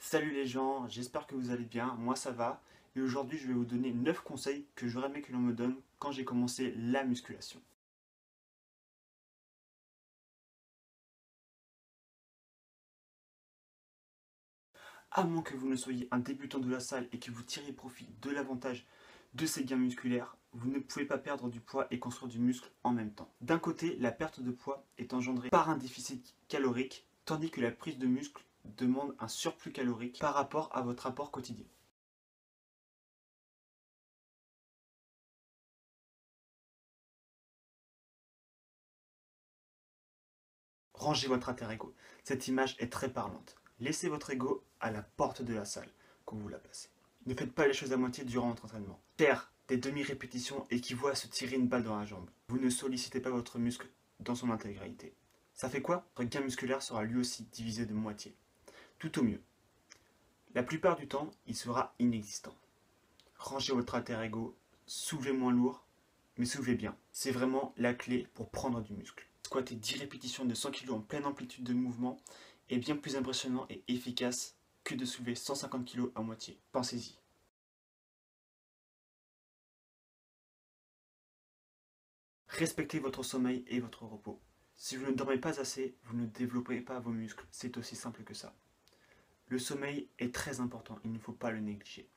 Salut les gens, j'espère que vous allez bien, moi ça va, et aujourd'hui je vais vous donner 9 conseils que j'aurais aimé que l'on me donne quand j'ai commencé la musculation. À moins que vous ne soyez un débutant de la salle et que vous tiriez profit de l'avantage de ces gains musculaires, vous ne pouvez pas perdre du poids et construire du muscle en même temps. D'un côté, la perte de poids est engendrée par un déficit calorique, tandis que la prise de muscle demande un surplus calorique par rapport à votre apport quotidien. Rangez votre alter-ego. Cette image est très parlante. Laissez votre ego à la porte de la salle quand vous la passez. Ne faites pas les choses à moitié durant votre entraînement. Faire des demi-répétitions équivaut à se tirer une balle dans la jambe. Vous ne sollicitez pas votre muscle dans son intégralité. Ça fait quoi? Votre gain musculaire sera lui aussi divisé de moitié. Tout au mieux. La plupart du temps, il sera inexistant. Rangez votre alter-ego, soulevez moins lourd, mais soulevez bien. C'est vraiment la clé pour prendre du muscle. Squatter 10 répétitions de 100 kg en pleine amplitude de mouvement est bien plus impressionnant et efficace que de soulever 150 kg à moitié. Pensez-y. Respectez votre sommeil et votre repos. Si vous ne dormez pas assez, vous ne développez pas vos muscles. C'est aussi simple que ça. Le sommeil est très important, il ne faut pas le négliger.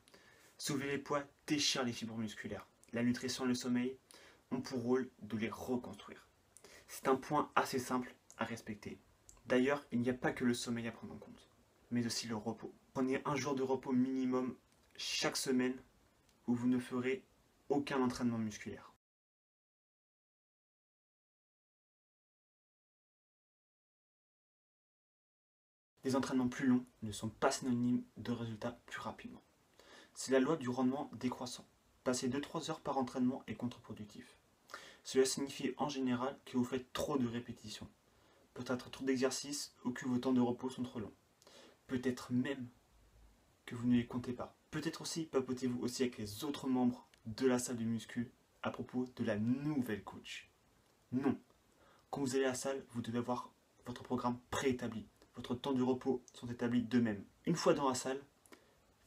Soulever les poids déchire les fibres musculaires. La nutrition et le sommeil ont pour rôle de les reconstruire. C'est un point assez simple à respecter. D'ailleurs, il n'y a pas que le sommeil à prendre en compte, mais aussi le repos. Prenez un jour de repos minimum chaque semaine où vous ne ferez aucun entraînement musculaire. Des entraînements plus longs ne sont pas synonymes de résultats plus rapidement. C'est la loi du rendement décroissant. Passer 2-3 heures par entraînement est contre-productif. Cela signifie en général que vous faites trop de répétitions, peut-être trop d'exercices ou que vos temps de repos sont trop longs. Peut-être même que vous ne les comptez pas. Peut-être aussi papotez-vous aussi avec les autres membres de la salle de muscu à propos de la nouvelle coach. Non, quand vous allez à la salle, vous devez avoir votre programme préétabli. Votre temps de repos sont établis d'eux-mêmes. Une fois dans la salle,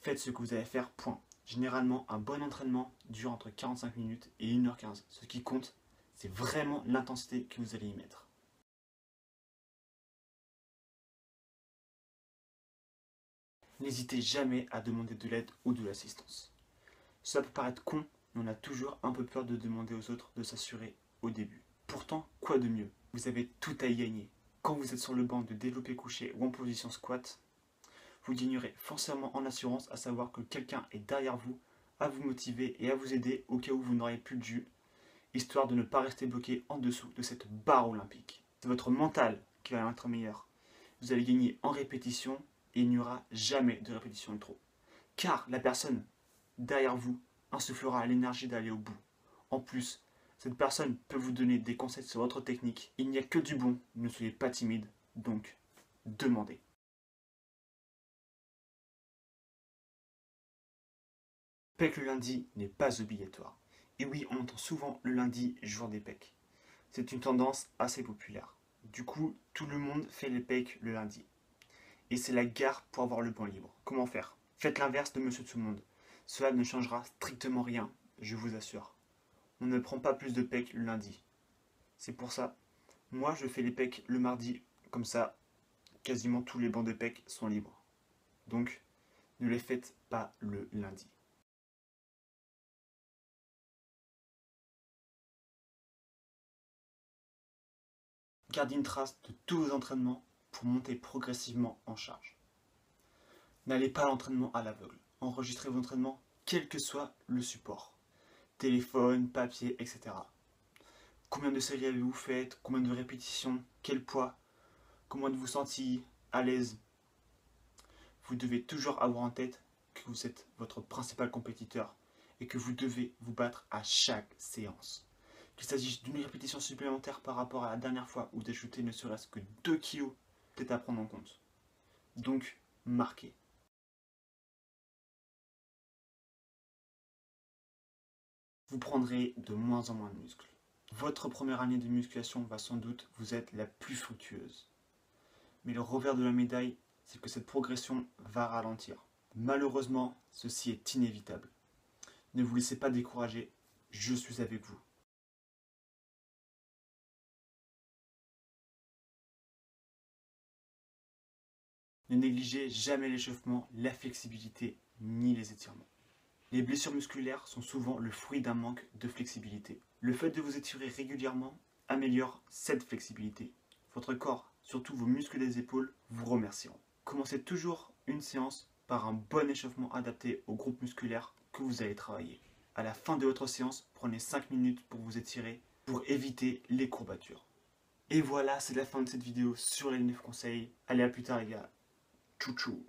faites ce que vous allez faire, point. Généralement, un bon entraînement dure entre 45 minutes et 1h15. Ce qui compte, c'est vraiment l'intensité que vous allez y mettre. N'hésitez jamais à demander de l'aide ou de l'assistance. Cela peut paraître con, mais on a toujours un peu peur de demander aux autres de s'assurer au début. Pourtant, quoi de mieux? Vous avez tout à y gagner. Quand vous êtes sur le banc de développé couché ou en position squat, vous gagnerez forcément en assurance à savoir que quelqu'un est derrière vous, à vous motiver et à vous aider au cas où vous n'auriez plus de jus, histoire de ne pas rester bloqué en dessous de cette barre olympique. C'est votre mental qui va être meilleur. Vous allez gagner en répétition et il n'y aura jamais de répétition de trop. Car la personne derrière vous insufflera l'énergie d'aller au bout. En plus, cette personne peut vous donner des conseils sur votre technique. Il n'y a que du bon, ne soyez pas timide, donc demandez. Pec le lundi n'est pas obligatoire. Et oui, on entend souvent le lundi jour des pecs. C'est une tendance assez populaire. Du coup, tout le monde fait les pecs le lundi. Et c'est la gare pour avoir le banc libre. Comment faire? Faites l'inverse de monsieur tout le monde. Cela ne changera strictement rien, je vous assure. On ne prend pas plus de pecs le lundi. C'est pour ça, moi je fais les pecs le mardi, comme ça, quasiment tous les bancs de pecs sont libres. Donc, ne les faites pas le lundi. Gardez une trace de tous vos entraînements pour monter progressivement en charge. N'allez pas à l'entraînement à l'aveugle. Enregistrez vos entraînements, quel que soit le support. Téléphone, papier, etc. Combien de séries avez-vous faites? Combien de répétitions? Quel poids? Comment êtes-vous senti à l'aise? Vous devez toujours avoir en tête que vous êtes votre principal compétiteur et que vous devez vous battre à chaque séance. Qu'il s'agisse d'une répétition supplémentaire par rapport à la dernière fois ou d'ajouter ne serait-ce que 2 kilos, c'est à prendre en compte. Donc, marquez. Vous prendrez de moins en moins de muscles. Votre première année de musculation va sans doute vous être la plus fructueuse. Mais le revers de la médaille, c'est que cette progression va ralentir. Malheureusement, ceci est inévitable. Ne vous laissez pas décourager, je suis avec vous. Ne négligez jamais l'échauffement, la flexibilité ni les étirements. Les blessures musculaires sont souvent le fruit d'un manque de flexibilité. Le fait de vous étirer régulièrement améliore cette flexibilité. Votre corps, surtout vos muscles des épaules, vous remercieront. Commencez toujours une séance par un bon échauffement adapté au groupe musculaire que vous allez travailler. À la fin de votre séance, prenez 5 minutes pour vous étirer pour éviter les courbatures. Et voilà, c'est la fin de cette vidéo sur les 9 conseils. Allez, à plus tard les gars. Tchou tchou.